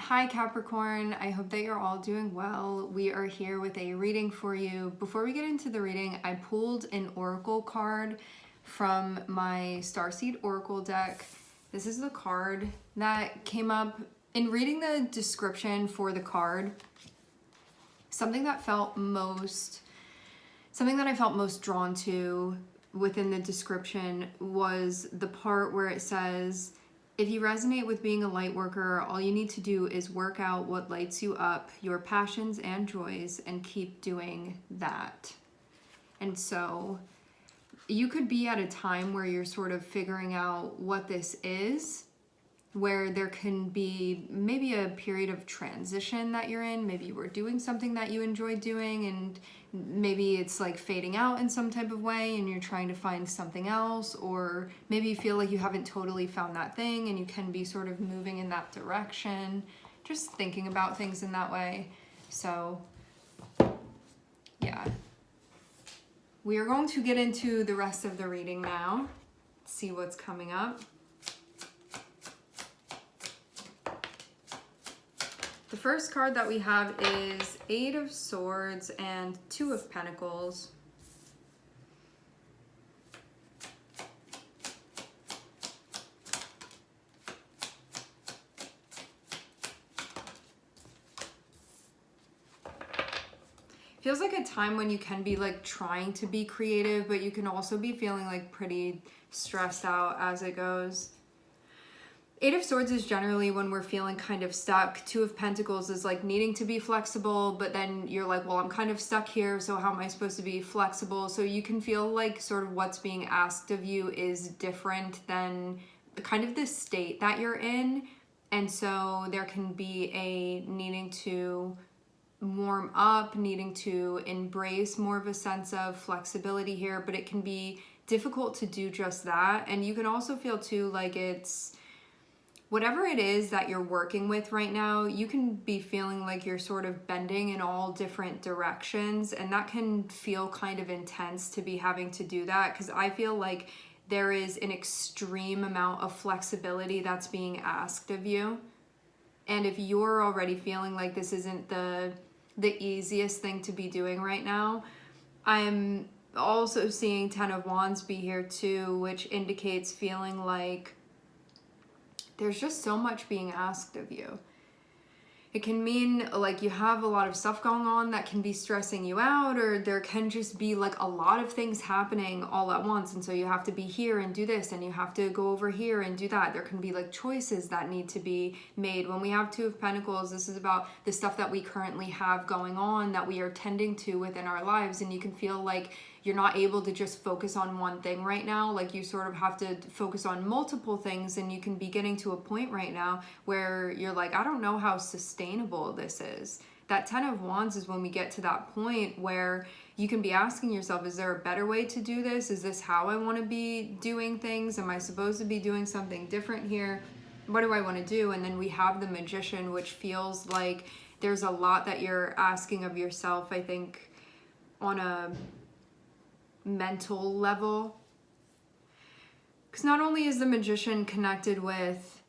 Hi Capricorn, I hope that you're all doing well. We are here with a reading for you. Before we get into the reading, I pulled an oracle card from my Starseed Oracle deck. This is the card that came up in reading the description for the card. Something that I felt most drawn to within the description was the part where it says, if you resonate with being a light worker, all you need to do is work out what lights you up, your passions and joys, and keep doing that. And so you could be at a time where you're sort of figuring out what this is, where there can be maybe a period of transition that you're in. Maybe you were doing something that you enjoyed doing and maybe it's like fading out in some type of way and you're trying to find something else, or maybe you feel like you haven't totally found that thing and you can be sort of moving in that direction, just thinking about things in that way. So yeah, we are going to get into the rest of the reading now, see what's coming up. The first card that we have is Eight of Swords and Two of Pentacles. Feels like a time when you can be like trying to be creative, but you can also be feeling like pretty stressed out as it goes. Eight of Swords is generally when we're feeling kind of stuck. Two of Pentacles is like needing to be flexible, but then you're like, well, I'm kind of stuck here, so how am I supposed to be flexible? So you can feel like sort of what's being asked of you is different than kind of the state that you're in. And so there can be a needing to warm up, needing to embrace more of a sense of flexibility here, but it can be difficult to do just that. And you can also feel too like it's whatever it is that you're working with right now, you can be feeling like you're sort of bending in all different directions, and that can feel kind of intense to be having to do that, because I feel like there is an extreme amount of flexibility that's being asked of you. And if you're already feeling like this isn't the easiest thing to be doing right now, I'm also seeing Ten of Wands be here too, which indicates feeling like there's just so much being asked of you. It can mean like you have a lot of stuff going on that can be stressing you out, or there can just be like a lot of things happening all at once. And so you have to be here and do this, and you have to go over here and do that. There can be like choices that need to be made. When we have Two of Pentacles, this is about the stuff that we currently have going on that we are tending to within our lives. And you can feel like you're not able to just focus on one thing right now. Like you sort of have to focus on multiple things, and you can be getting to a point right now where you're like, I don't know how sustainable this is. That Ten of Wands is when we get to that point where you can be asking yourself, is there a better way to do this? Is this how I want to be doing things? Am I supposed to be doing something different here? What do I want to do? And then we have the Magician, which feels like there's a lot that you're asking of yourself, I think, on a mental level. Because not only is the Magician connected with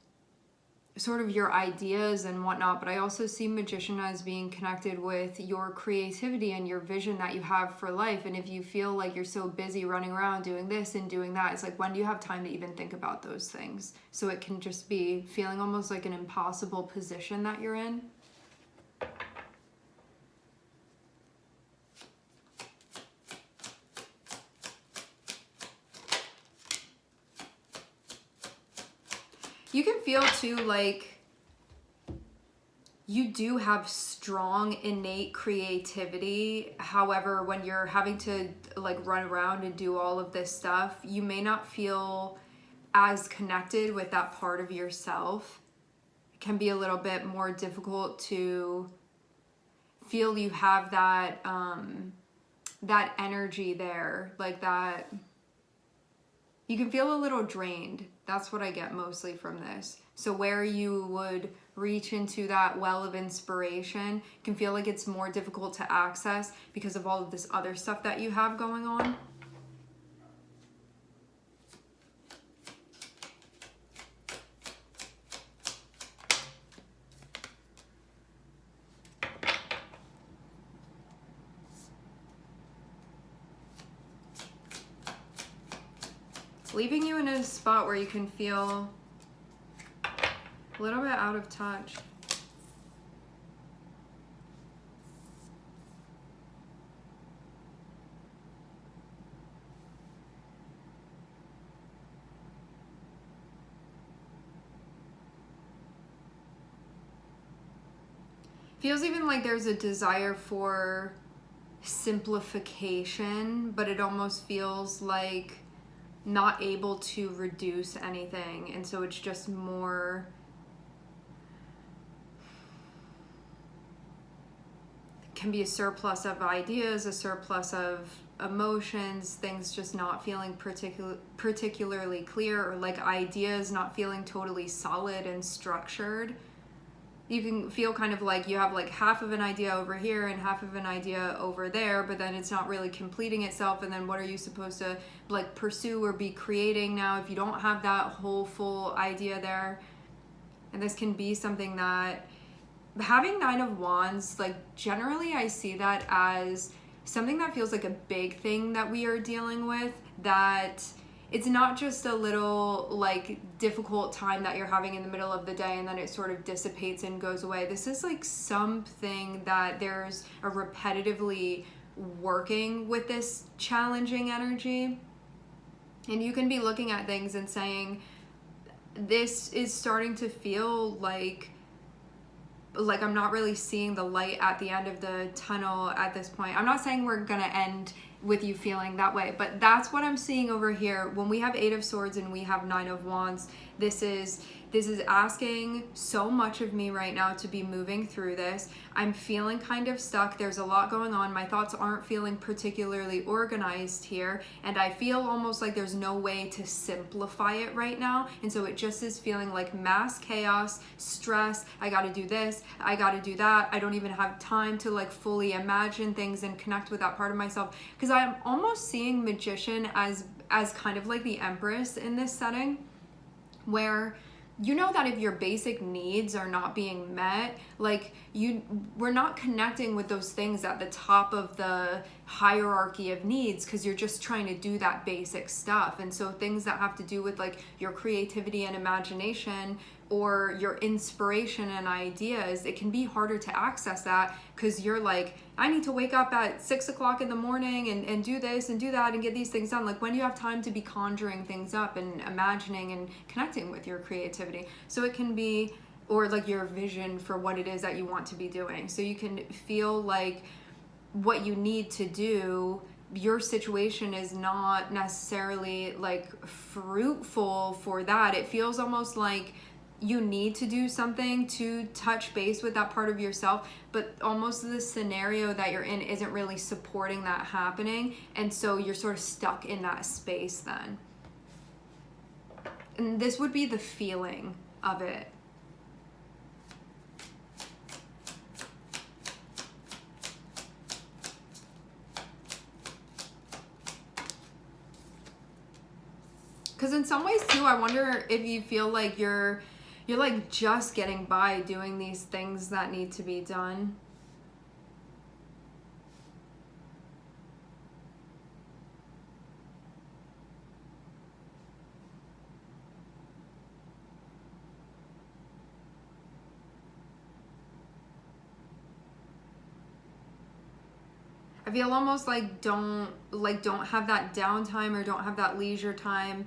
sort of your ideas and whatnot, but I also see Magician as being connected with your creativity and your vision that you have for life. And if you feel like you're so busy running around doing this and doing that, it's like, when do you have time to even think about those things? So it can just be feeling almost like an impossible position that you're in. You can feel too like you do have strong innate creativity. However, when you're having to like run around and do all of this stuff, you may not feel as connected with that part of yourself. It can be a little bit more difficult to feel you have that that energy there, like that. You can feel a little drained. That's what I get mostly from this. So where you would reach into that well of inspiration can feel like it's more difficult to access because of all of this other stuff that you have going on. leaving you in a spot where you can feel a little bit out of touch. Feels even like there's a desire for simplification, but it almost feels like not able to reduce anything, and so it's just more can be a surplus of ideas, a surplus of emotions, things just not feeling particularly clear, or like ideas not feeling totally solid and structured. You can feel kind of like you have like half of an idea over here and half of an idea over there, but then it's not really completing itself. And then what are you supposed to like pursue or be creating now if you don't have that whole full idea there? And this can be something that having Nine of Wands, like generally I see that as something that feels like a big thing that we are dealing with, that it's not just a little like difficult time that you're having in the middle of the day and then it sort of dissipates and goes away. This is like something that there's a repetitively working with this challenging energy. And you can be looking at things and saying, this is starting to feel like I'm not really seeing the light at the end of the tunnel at this point. I'm not saying we're gonna end with you feeling that way, but that's what I'm seeing over here. When we have Eight of Swords and we have Nine of Wands, this is asking so much of me right now to be moving through this. I'm feeling kind of stuck. There's a lot going on. My thoughts aren't feeling particularly organized here, and I feel almost like there's no way to simplify it right now. And so it just is feeling like mass chaos, stress. I got to do this, I got to do that. I don't even have time to like fully imagine things and connect with that part of myself, because I'm almost seeing Magician as kind of like the Empress in this setting, where you know that if your basic needs are not being met, like we're not connecting with those things at the top of the hierarchy of needs, because you're just trying to do that basic stuff. And so things that have to do with like your creativity and imagination or your inspiration and ideas, it can be harder to access that because you're like, I need to wake up at 6 o'clock in the morning and do this and do that and get these things done. Like, when do you have time to be conjuring things up and imagining and connecting with your creativity? So it can be, or like your vision for what it is that you want to be doing. So you can feel like what you need to do, your situation is not necessarily like fruitful for that. It feels almost like you need to do something to touch base with that part of yourself, but almost the scenario that you're in isn't really supporting that happening. And so you're sort of stuck in that space then. And this would be the feeling of it. Because in some ways too, I wonder if you feel like you're like just getting by doing these things that need to be done. I feel almost like don't have that downtime or don't have that leisure time,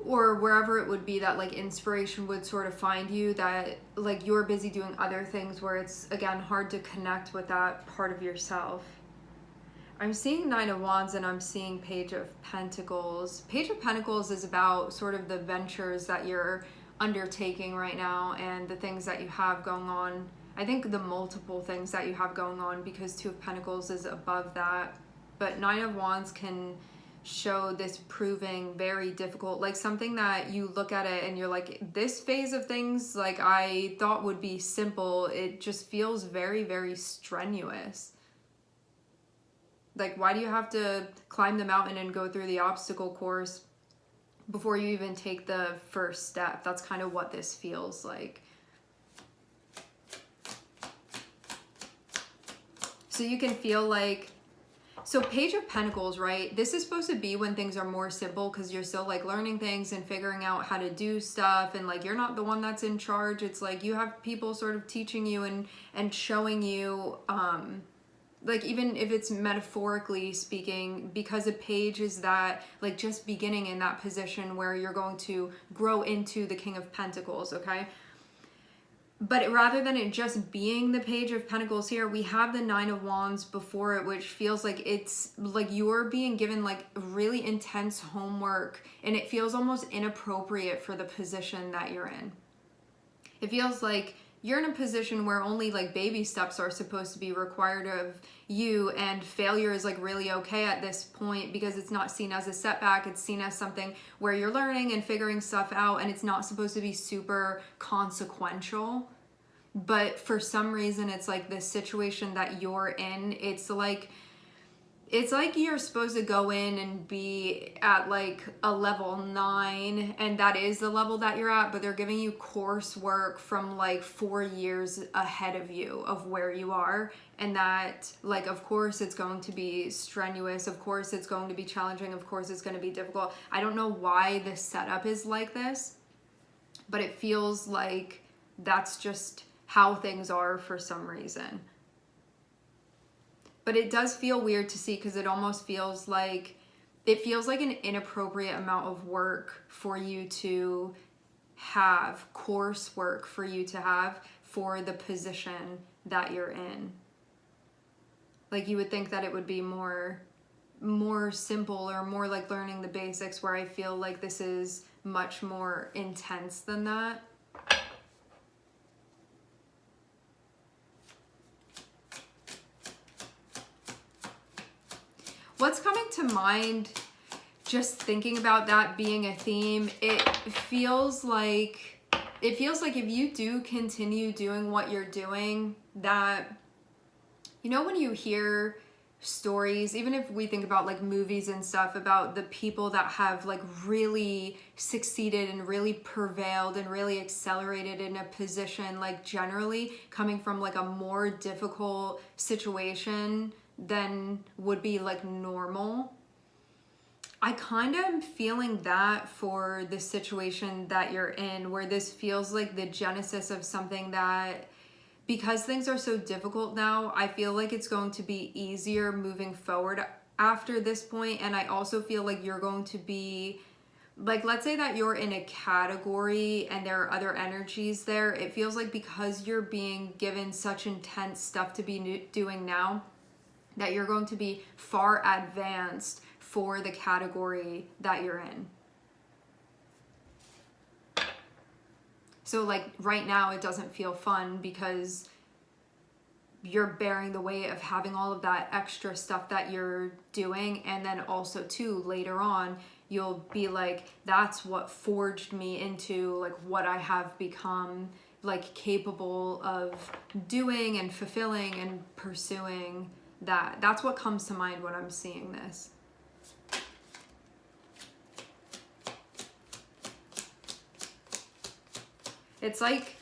or wherever it would be that like inspiration would sort of find you, that like you're busy doing other things where it's again hard to connect with that part of yourself. I'm seeing Nine of Wands and I'm seeing Page of Pentacles. Page of Pentacles is about sort of the ventures that you're undertaking right now and the things that you have going on. I think the multiple things that you have going on, because Two of Pentacles is above that. But Nine of Wands can show this proving very difficult, like something that you look at it and you're like, this phase of things like I thought would be simple, it just feels very, very strenuous. Like, why do you have to climb the mountain and go through the obstacle course before you even take the first step? That's kind of what this feels like. So you can feel like So Page of Pentacles, right? This is supposed to be when things are more simple because you're still like learning things and figuring out how to do stuff, and like you're not the one that's in charge. It's like you have people sort of teaching you and showing you, like even if it's metaphorically speaking, because a page is that like just beginning in that position where you're going to grow into the King of Pentacles, okay? But rather than it just being the Page of Pentacles here, we have the Nine of Wands before it, which feels like it's like you're being given like really intense homework, and it feels almost inappropriate for the position that you're in. It feels like you're in a position where only like baby steps are supposed to be required of you, and failure is like really okay at this point because it's not seen as a setback. It's seen as something where you're learning and figuring stuff out, and it's not supposed to be super consequential. But for some reason, it's like this situation that you're in, it's like you're supposed to go in and be at like a level 9, and that is the level that you're at, but they're giving you coursework from like 4 years ahead of you of where you are, and that like of course it's going to be strenuous, of course it's going to be challenging, of course it's going to be difficult. I don't know why the setup is like this, but it feels like that's just how things are for some reason. But it does feel weird to see because it almost feels like an inappropriate amount of work for you to have, coursework for you to have for the position that you're in. Like you would think that it would be more simple or more like learning the basics, where I feel like this is much more intense than that. What's coming to mind just thinking about that being a theme, it feels like if you do continue doing what you're doing, that, you know, when you hear stories, even if we think about like movies and stuff, about the people that have like really succeeded and really prevailed and really accelerated in a position, like generally coming from like a more difficult situation than would be like normal. I kind of am feeling that for the situation that you're in, where this feels like the genesis of something that, because things are so difficult now, I feel like it's going to be easier moving forward after this point. And I also feel like you're going to be, like, let's say that you're in a category and there are other energies there. It feels like because you're being given such intense stuff to be doing now, that you're going to be far advanced for the category that you're in. So like right now it doesn't feel fun because you're bearing the weight of having all of that extra stuff that you're doing, and then also too later on you'll be like, that's what forged me into like what I have become like capable of doing and fulfilling and pursuing. That's what comes to mind when I'm seeing this. It's like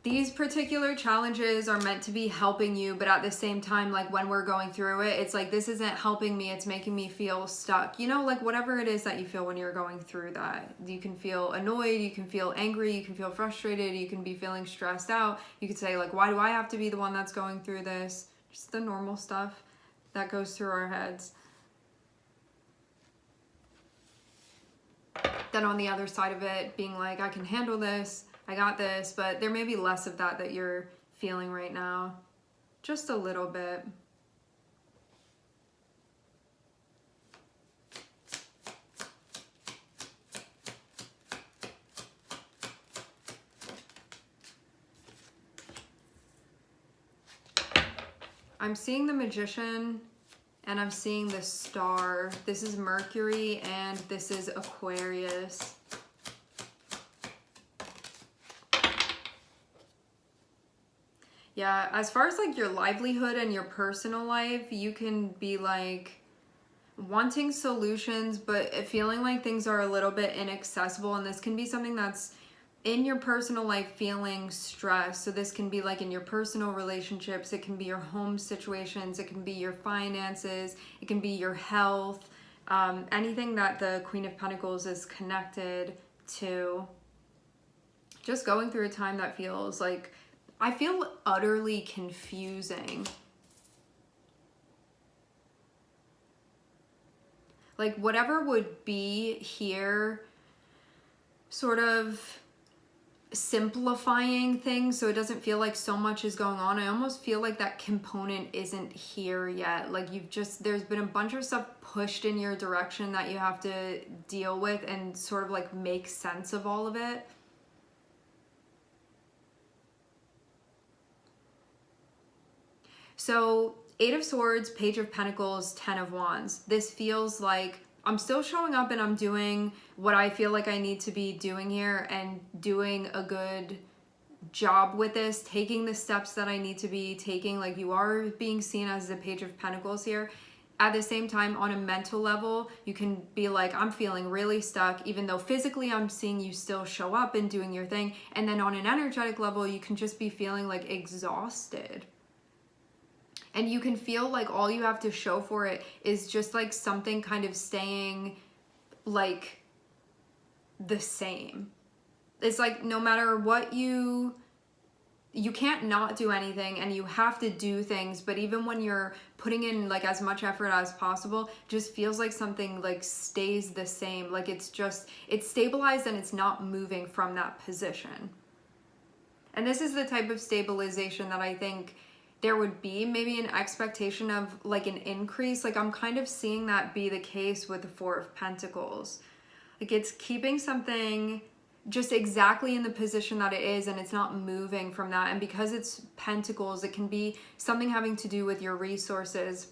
these particular challenges are meant to be helping you, but at the same time, like when we're going through it, it's like, this isn't helping me, it's making me feel stuck. You know, like whatever it is that you feel when you're going through that. You can feel annoyed, you can feel angry, you can feel frustrated, you can be feeling stressed out. You could say like, why do I have to be the one that's going through this? Just the normal stuff that goes through our heads. Then on the other side of it, being like, I can handle this, I got this, but there may be less of that you're feeling right now. Just a little bit. I'm seeing the Magician and I'm seeing the Star. This is Mercury and this is Aquarius. Yeah, as far as like your livelihood and your personal life, you can be like wanting solutions, but feeling like things are a little bit inaccessible. And this can be something that's in your personal life feeling stressed. So this can be like in your personal relationships, it can be your home situations, it can be your finances, it can be your health, anything that the Queen of Pentacles is connected to. Just going through a time that feels like, I feel utterly confusing. Like whatever would be here, sort of simplifying things so it doesn't feel like so much is going on. I almost feel like that component isn't here yet. Like there's been a bunch of stuff pushed in your direction that you have to deal with and sort of like make sense of all of it. So 8 of Swords, Page of Pentacles, 10 of Wands. This feels like I'm still showing up and I'm doing what I feel like I need to be doing here and doing a good job with this, taking the steps that I need to be taking. Like you are being seen as the Page of Pentacles here. At the same time, on a mental level, you can be like, I'm feeling really stuck, even though physically I'm seeing you still show up and doing your thing. And then on an energetic level, you can just be feeling like exhausted. And you can feel like all you have to show for it is just like something kind of staying like the same. It's like no matter what you can't not do anything and you have to do things, but even when you're putting in like as much effort as possible, just feels like something like stays the same. Like it's stabilized and it's not moving from that position. And this is the type of stabilization that I think there would be maybe an expectation of like an increase. Like I'm kind of seeing that be the case with the 4 of Pentacles. Like it's keeping something just exactly in the position that it is and it's not moving from that. And because it's Pentacles, it can be something having to do with your resources.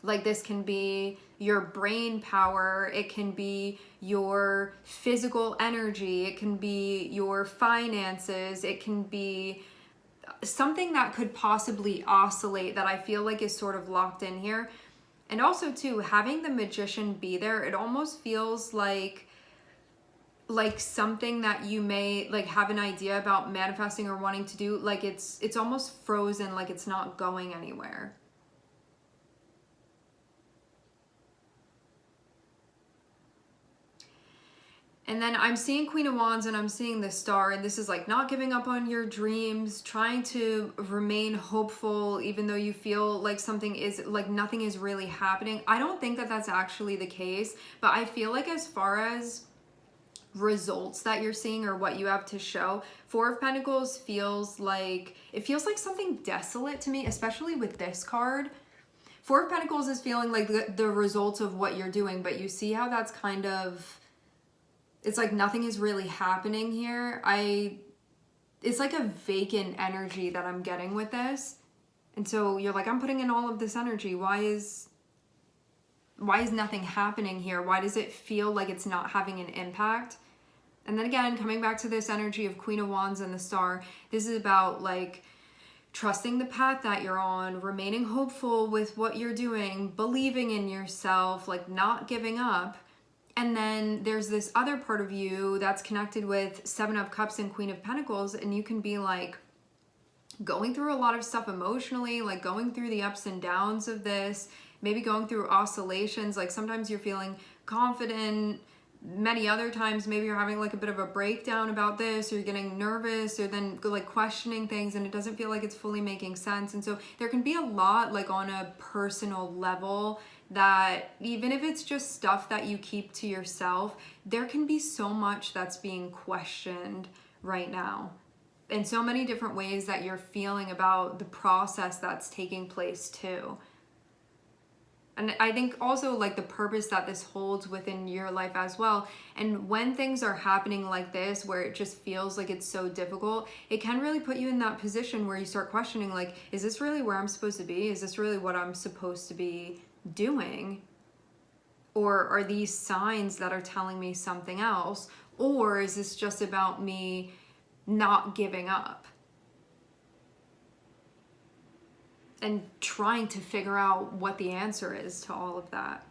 Like this can be your brain power, it can be your physical energy, it can be your finances, it can be something that could possibly oscillate that I feel like is sort of locked in here. And also too, having the Magician be there, it almost feels like something that you may like have an idea about manifesting or wanting to do, like it's almost frozen, like it's not going anywhere. And then I'm seeing Queen of Wands and I'm seeing the Star, and this is like not giving up on your dreams, trying to remain hopeful even though you feel like something is like nothing is really happening. I don't think that that's actually the case, but I feel like as far as results that you're seeing or what you have to show, 4 of Pentacles feels like something desolate to me, especially with this card. 4 of Pentacles is feeling like the results of what you're doing, but you see how that's kind of, it's like nothing is really happening here. It's like a vacant energy that I'm getting with this. And so you're like, I'm putting in all of this energy. Why is nothing happening here? Why does it feel like it's not having an impact? And then again, coming back to this energy of Queen of Wands and the Star, this is about like trusting the path that you're on, remaining hopeful with what you're doing, believing in yourself, like not giving up. And then there's this other part of you that's connected with 7 of Cups and Queen of Pentacles, and you can be like going through a lot of stuff emotionally, like going through the ups and downs of this, maybe going through oscillations. Like sometimes you're feeling confident, many other times maybe you're having like a bit of a breakdown about this, or you're getting nervous, or then like questioning things and it doesn't feel like it's fully making sense. And so there can be a lot like on a personal level that even if it's just stuff that you keep to yourself, there can be so much that's being questioned right now, and so many different ways that you're feeling about the process that's taking place too. And I think also like the purpose that this holds within your life as well. And when things are happening like this, where it just feels like it's so difficult, it can really put you in that position where you start questioning, like, is this really where I'm supposed to be? Is this really what I'm supposed to be doing? Or are these signs that are telling me something else? Or is this just about me not giving up and trying to figure out what the answer is to all of that?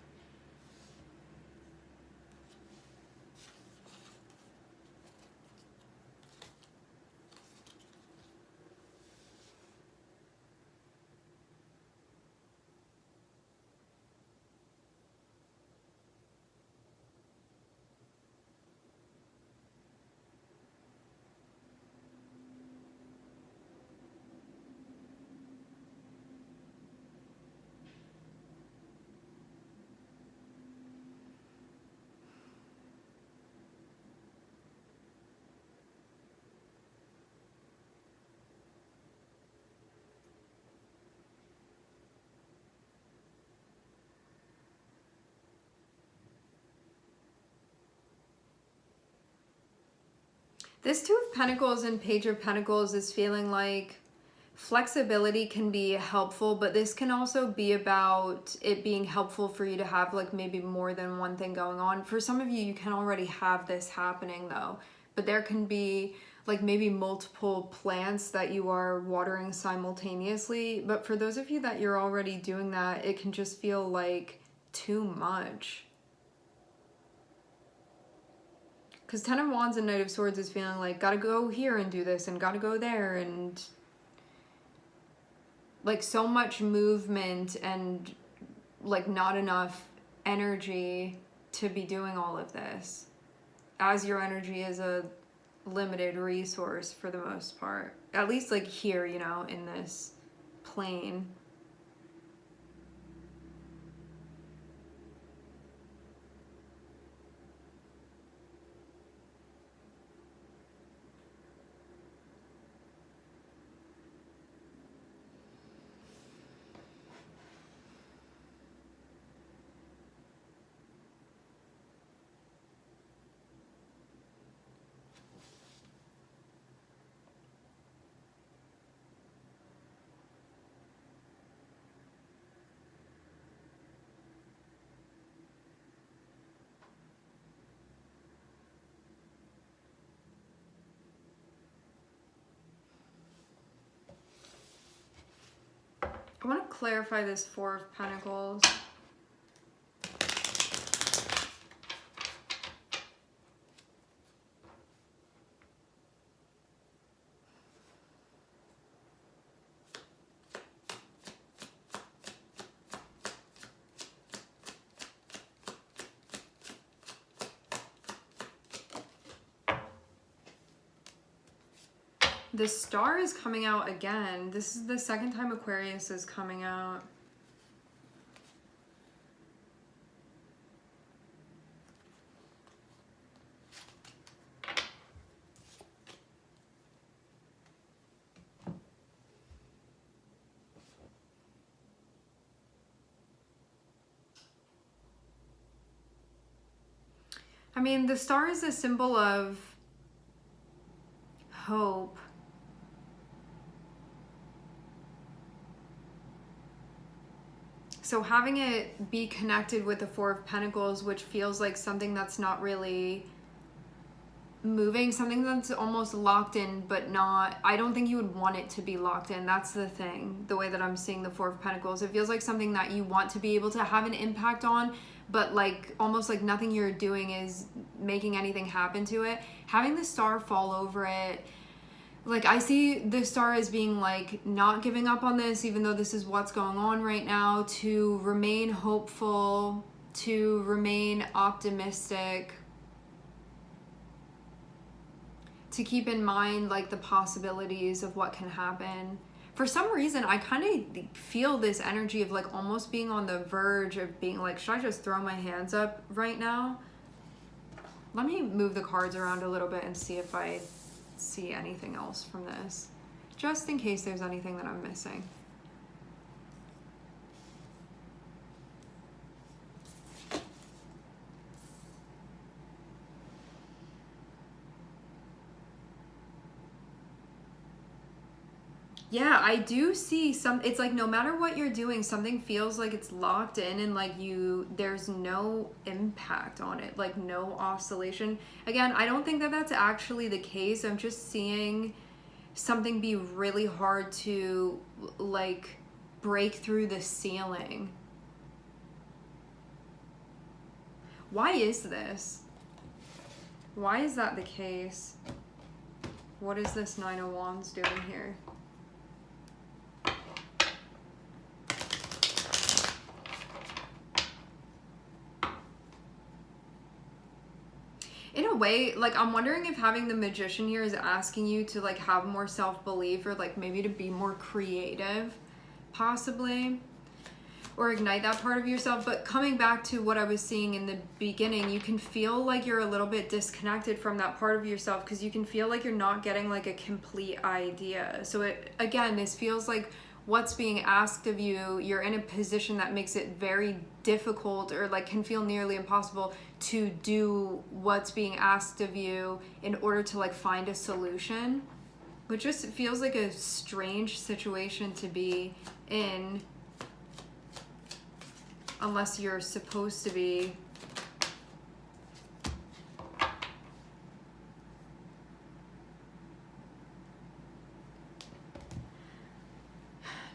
This Two of Pentacles and Page of Pentacles is feeling like flexibility can be helpful, but this can also be about it being helpful for you to have like maybe more than one thing going on. For some of you, you can already have this happening though, but there can be like maybe multiple plants that you are watering simultaneously. But for those of you that you're already doing that, it can just feel like too much. Because Ten of Wands and Knight of Swords is feeling like, gotta go here and do this, and gotta go there, and like so much movement and like not enough energy to be doing all of this, as your energy is a limited resource for the most part. At least like here, you know, in this plane. I want to clarify this Four of Pentacles. The Star is coming out again. This is the second time Aquarius is coming out. I mean, the Star is a symbol of hope. So having it be connected with the Four of Pentacles, which feels like something that's not really moving, something that's almost locked in, but not, I don't think you would want it to be locked in. That's the thing, the way that I'm seeing the Four of Pentacles. It feels like something that you want to be able to have an impact on, but like almost like nothing you're doing is making anything happen to it. Having the Star fall over it, like I see the Star as being like not giving up on this, even though this is what's going on right now, to remain hopeful, to remain optimistic, to keep in mind like the possibilities of what can happen. For some reason, I kind of feel this energy of like almost being on the verge of being like, should I just throw my hands up right now? Let me move the cards around a little bit and see if I see anything else from this, just in case there's anything that I'm missing. Yeah, I do see some, it's like no matter what you're doing, something feels like it's locked in and like there's no impact on it, like no oscillation. Again, I don't think that that's actually the case. I'm just seeing something be really hard to like break through the ceiling. Why is this? Why is that the case? What is this Nine of Wands doing here? In a way, like I'm wondering if having the Magician here is asking you to like have more self-belief, or like maybe to be more creative, possibly, or ignite that part of yourself. But coming back to what I was seeing in the beginning, you can feel like you're a little bit disconnected from that part of yourself, because you can feel like you're not getting like a complete idea. So again, this feels like what's being asked of you, you're in a position that makes it very difficult, or like can feel nearly impossible to do what's being asked of you in order to like find a solution, which just feels like a strange situation to be in, unless you're supposed to be.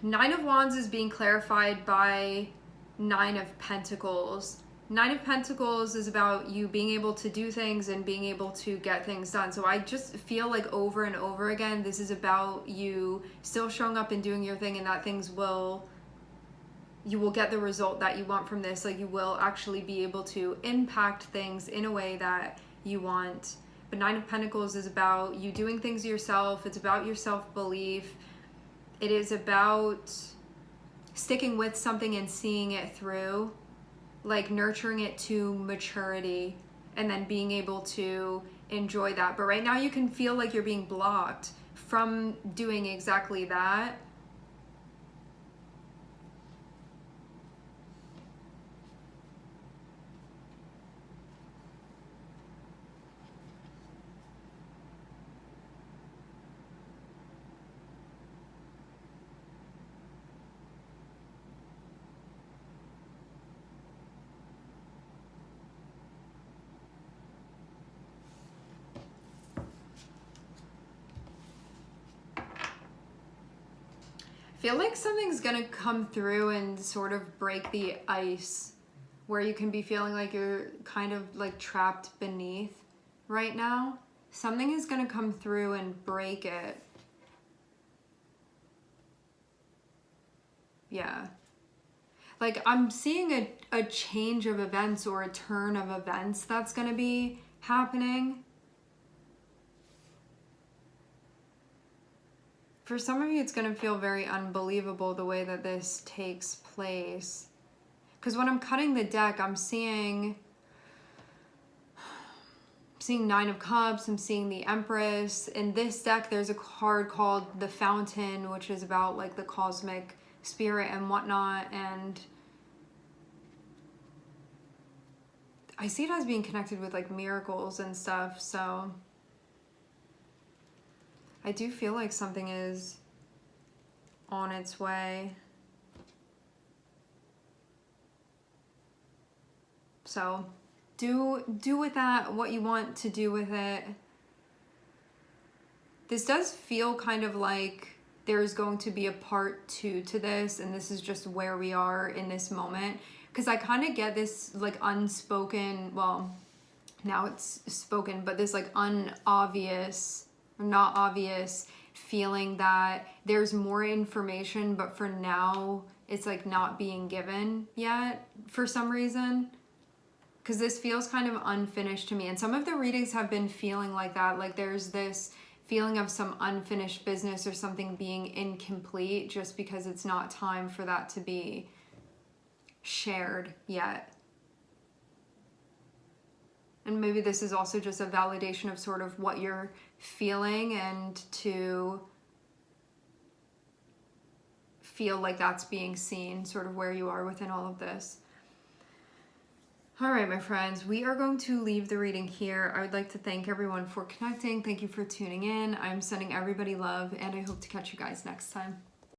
Nine of Wands is being clarified by Nine of Pentacles. Nine of Pentacles is about you being able to do things and being able to get things done. So I just feel like over and over again, this is about you still showing up and doing your thing, and that you will get the result that you want from this. Like you will actually be able to impact things in a way that you want. But Nine of Pentacles is about you doing things yourself. It's about your self-belief. It is about sticking with something and seeing it through, like nurturing it to maturity and then being able to enjoy that. But right now you can feel like you're being blocked from doing exactly that. Feel like something's gonna come through and sort of break the ice, where you can be feeling like you're kind of like trapped beneath right now. Something is gonna come through and break it. Yeah. Like I'm seeing a change of events or a turn of events that's gonna be happening. For some of you, it's going to feel very unbelievable the way that this takes place. Because when I'm cutting the deck, I'm seeing Nine of Cups, I'm seeing the Empress. In this deck, there's a card called the Fountain, which is about like the cosmic spirit and whatnot. And I see it as being connected with like miracles and stuff, so I do feel like something is on its way. So do with that what you want to do with it. This does feel kind of like there's going to be a part 2 to this, and this is just where we are in this moment. Because I kind of get this like unspoken, well, now it's spoken, but this like unobvious, not obvious feeling that there's more information, but for now it's like not being given yet for some reason, because this feels kind of unfinished to me. And some of the readings have been feeling like that, like there's this feeling of some unfinished business or something being incomplete just because it's not time for that to be shared yet. And maybe this is also just a validation of sort of what you're feeling, and to feel like that's being seen, sort of where you are within all of this. All right, my friends, we are going to leave the reading here. I would like to thank everyone for connecting. Thank you for tuning in. I'm sending everybody love, and I hope to catch you guys next time.